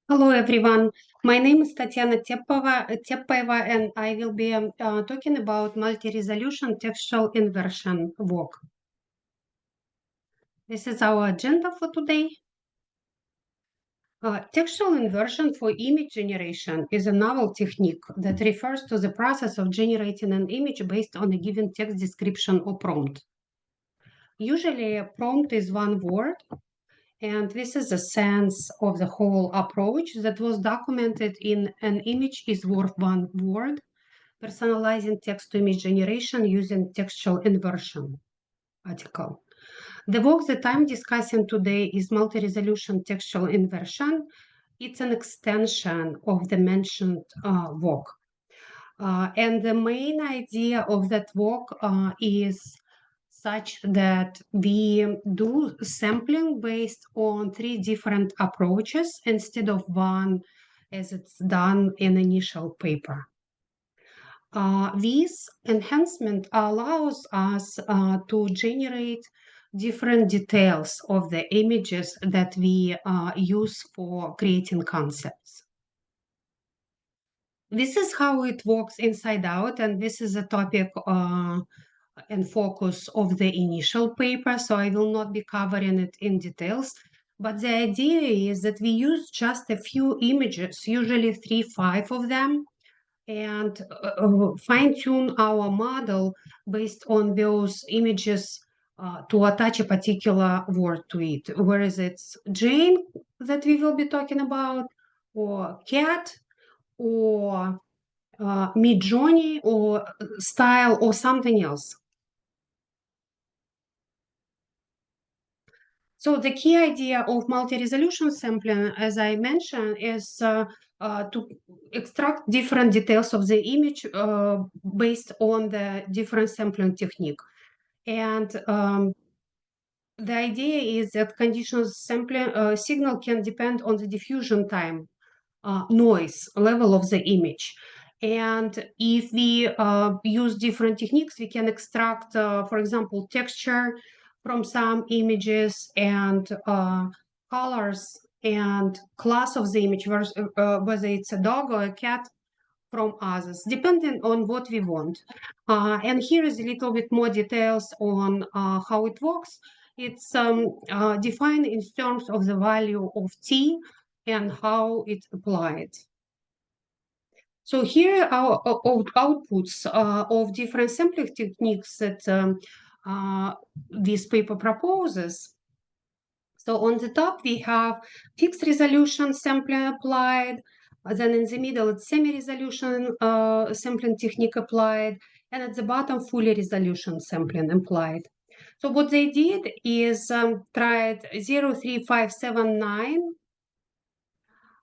Hello, everyone. My name is Tatiana Tepaeva, and I will be talking about multi-resolution textual inversion work. This is our agenda for today. Textual inversion for image generation is a novel technique that refers to the process of generating an image based on a given text description or prompt. Usually, a prompt is one word, and this is the sense of the whole approach that was documented in An Image is Worth One Word, Personalizing Text-to-Image Generation Using Textual Inversion article. The work that I'm discussing today is multi-resolution textual inversion. It's an extension of the mentioned work. And the main idea of that work is such that we do sampling based on three different approaches instead of one as it's done in initial paper. This enhancement allows us to generate different details of the images that we use for creating concepts. This is how it works inside out, and this is a topic and focus of the initial paper, so I will not be covering it in details. But the idea is that we use just a few images, usually 3-5 of them, and fine-tune our model based on those images to attach a particular word to it, whereas it's Jane that we will be talking about, or cat, or Midjourney, or style, or something else. So the key idea of multi-resolution sampling, as I mentioned, is to extract different details of the image based on the different sampling technique. And the idea is that conditions sampling signal can depend on the diffusion time, noise level of the image. And if we use different techniques, we can extract, for example, texture from some images and colors and class of the image, whether it's a dog or a cat, from others, depending on what we want. And here is a little bit more details on how it works. It's defined in terms of the value of t and how it's applied. So here are outputs of different sampling techniques that this paper proposes. So on the top, we have fixed resolution sampling applied. Then in the middle, it's semi-resolution sampling technique applied. And at the bottom, fully resolution sampling applied. So what they did is tried 0, 3, 5, 7, 9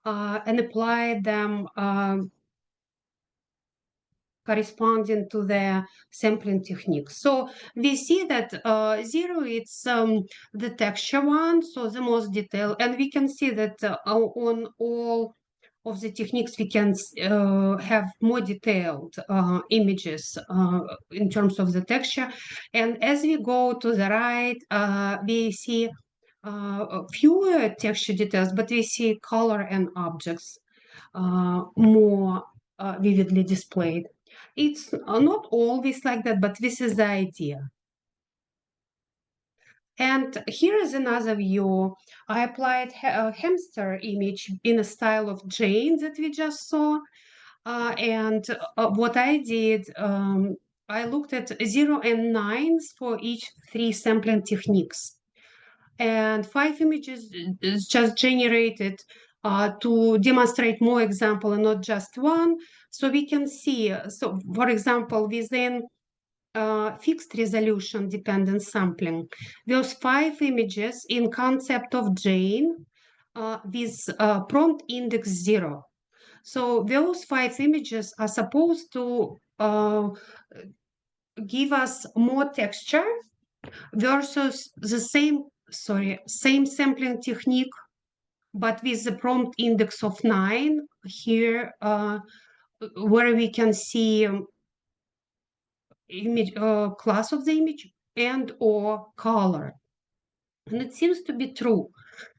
and applied them corresponding to the sampling technique. So we see that 0, it's the texture one, so the most detailed, and we can see that on all of the techniques we can have more detailed images in terms of the texture. And as we go to the right, we see fewer texture details, but we see color and objects more vividly displayed. It's not always like that, but this is the idea. And here is another view. I applied a hamster image in a style of Jane that we just saw. And what I did, I looked at 0 and 9s for each 3 sampling techniques. And 5 images is just generated to demonstrate more example and not just one. So we can see, so for example, within fixed resolution dependent sampling, those 5 images in concept of Jane with prompt index 0. So those 5 images are supposed to give us more texture versus the same sampling technique, but with the prompt index of 9 here, where we can see image class of the image and or color. And it seems to be true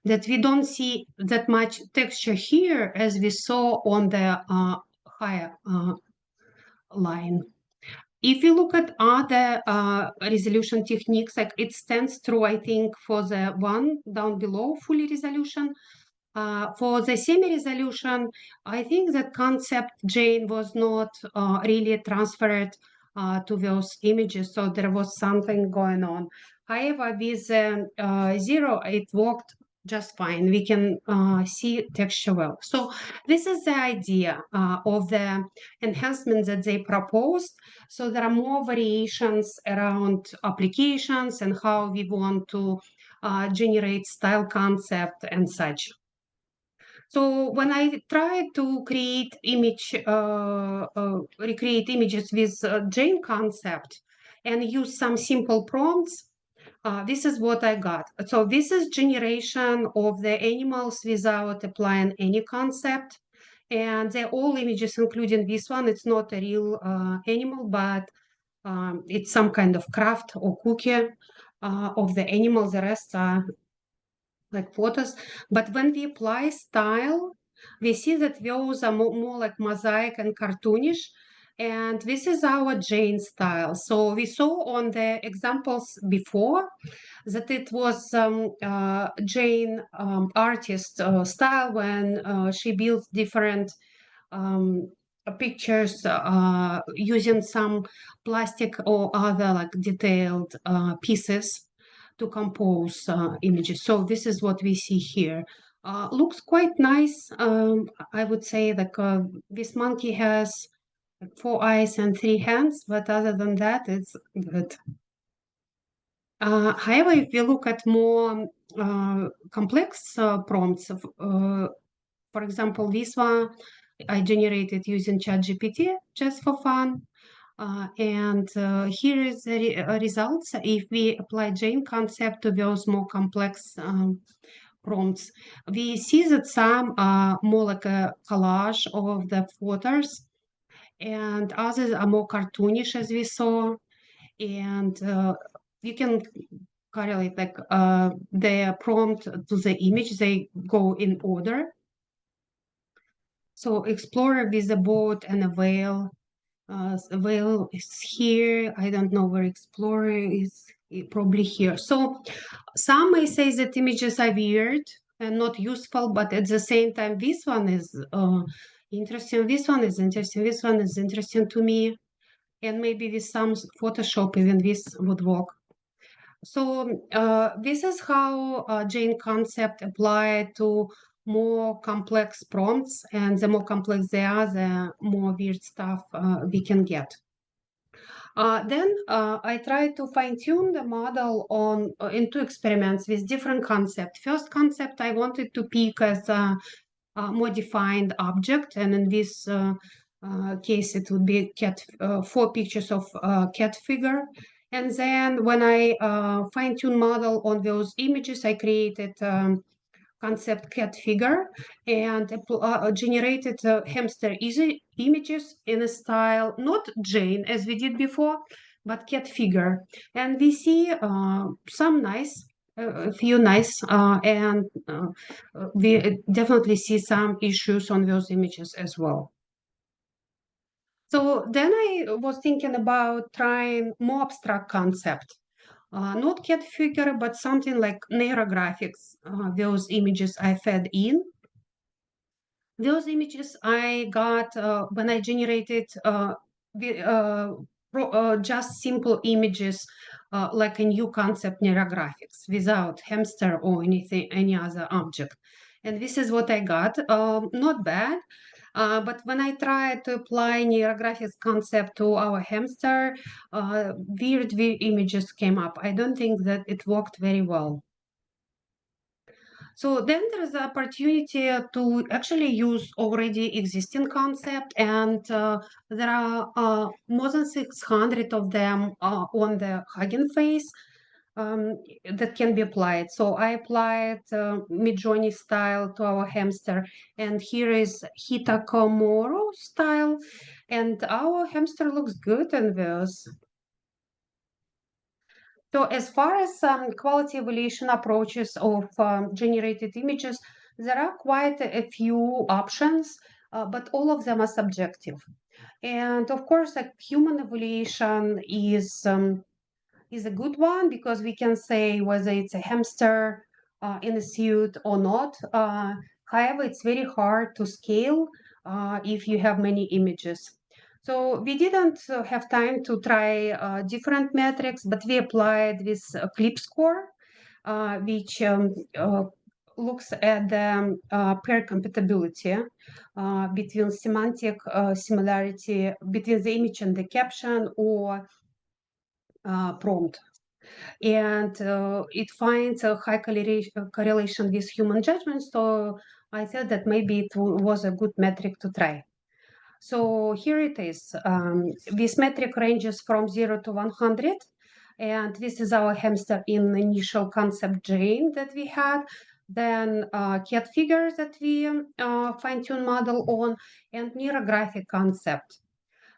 that we don't see that much texture here as we saw on the higher line. If you look at other resolution techniques, like it stands true, I think, for the one down below, fully resolution. For the semi-resolution, I think that concept Jane was not really transferred to those images, so there was something going on. However, with zero, it worked just fine. We can see texture well. So this is the idea of the enhancements that they proposed. So there are more variations around applications and how we want to generate style concept and such. So when I try to create recreate images with Jane concept and use some simple prompts, this is what I got. So this is generation of the animals without applying any concept. And they're all images, including this one. It's not a real animal, but it's some kind of craft or cookie of the animal. The rest are like photos. But when we apply style, we see that those are more like mosaic and cartoonish. And this is our Jane style. So we saw on the examples before that it was Jane artist style when she built different pictures using some plastic or other like detailed pieces to compose images. So this is what we see here. Looks quite nice. I would say that this monkey has 4 eyes and 3 hands, but other than that, it's good. However, if you look at more complex prompts, for example, this one I generated using ChatGPT just for fun. And here is the results. If we apply Jane concept to those more complex prompts, we see that some are more like a collage of the photos, and others are more cartoonish, as we saw. And you can correlate like the prompt to the image, they go in order. So explorer with a boat and a whale. The whale is here. I don't know where explorer is, probably here. So some may say that images are weird and not useful, but at the same time, this one is interesting. This one is interesting. This one is interesting to me. And maybe with some Photoshop, even this would work. So this is how Jane concept applied to more complex prompts, and the more complex they are, the more weird stuff we can get. Then I tried to fine-tune the model on in 2 experiments with different concepts. First concept I wanted to pick as a more defined object, and in this case it would be cat, 4 pictures of cat figure. And then when I fine-tune model on those images, I created concept cat figure and generated hamster easy images in a style, not Jane as we did before, but cat figure. And we see some nice, a few nice, and we definitely see some issues on those images as well. So then I was thinking about trying more abstract concept. Not cat figure, but something like neurographics. Those images I fed in. Those images I got when I generated just simple images like a new concept neurographics without hamster or anything, any other object. And this is what I got. Not bad. But when I tried to apply neurographics concept to our hamster, weird images came up. I don't think that it worked very well. So then there's the opportunity to actually use already existing concept, and there are more than 600 of them on the Hugging Face that can be applied. So I applied Midjourney style to our hamster, and here is Hitakomoro style, and our hamster looks good in this. So as far as quality evaluation approaches of generated images, there are quite a few options, but all of them are subjective. And of course, a human evaluation is a good one because we can say whether it's a hamster in a suit or not. However, it's very hard to scale if you have many images. So we didn't have time to try different metrics, but we applied this clip score, which looks at the pair compatibility between semantic similarity between the image and the caption or prompt. And it finds a high correlation with human judgment. So I thought that maybe it was a good metric to try. So here it is. This metric ranges from 0 to 100. And this is our hamster in initial concept Jane that we had. Then cat figures that we fine-tune model on, and neurographic concept.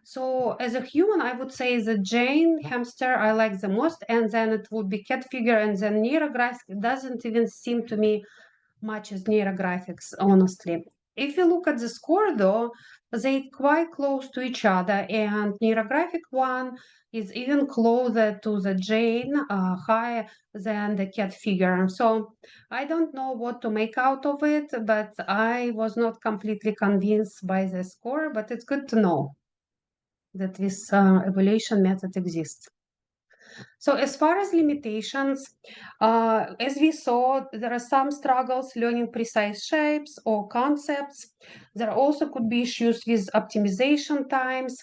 So as a human, I would say the Jane hamster I like the most, and then it would be cat figure, and then neurographic doesn't even seem to me much as neurographics, honestly. If you look at the score, though, they're quite close to each other, and neurographic one is even closer to the Jane, higher than the cat figure. So I don't know what to make out of it, but I was not completely convinced by the score, but it's good to know that this evaluation method exists. So as far as limitations, as we saw, there are some struggles learning precise shapes or concepts. There also could be issues with optimization times,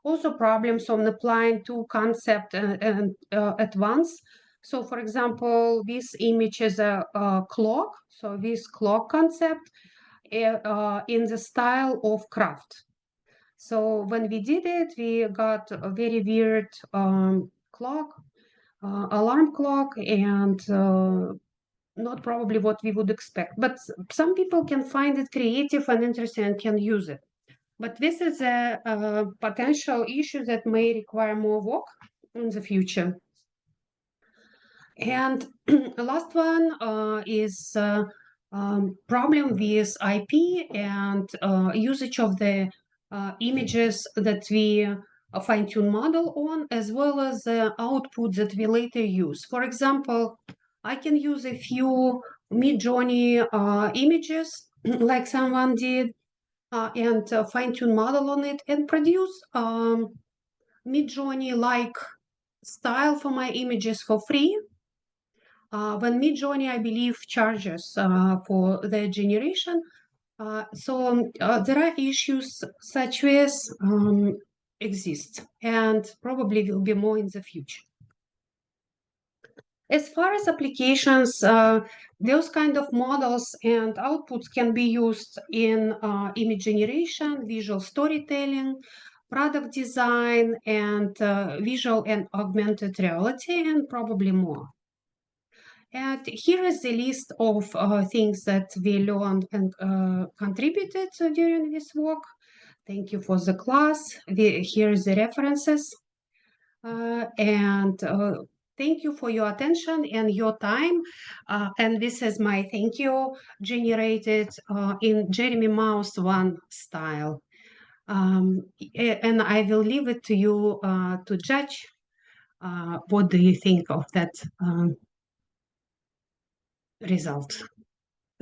also problems on applying two concepts at once. So for example, this image is a clock. So this clock concept in the style of craft. So when we did it, we got a very weird clock, alarm clock, and not probably what we would expect. But some people can find it creative and interesting and can use it. But this is a potential issue that may require more work in the future. And the last one is problem with IP and usage of the images that we fine-tune model on, as well as the output that we later use. For example, I can use a few Midjourney images, like someone did, and fine-tune model on it and produce Midjourney-like style for my images for free. When Midjourney, I believe, charges for their generation. So there are issues such as exist and probably will be more in the future. As far as applications, those kind of models and outputs can be used in image generation, visual storytelling, product design, and visual and augmented reality, and probably more. And here is the list of things that we learned and contributed during this work. Thank you for the class. Here is the references. And thank you for your attention and your time. And this is my thank you generated in Jeremy Mouse 1 style. And I will leave it to you to judge. What do you think of that result?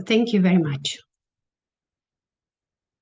Thank you very much.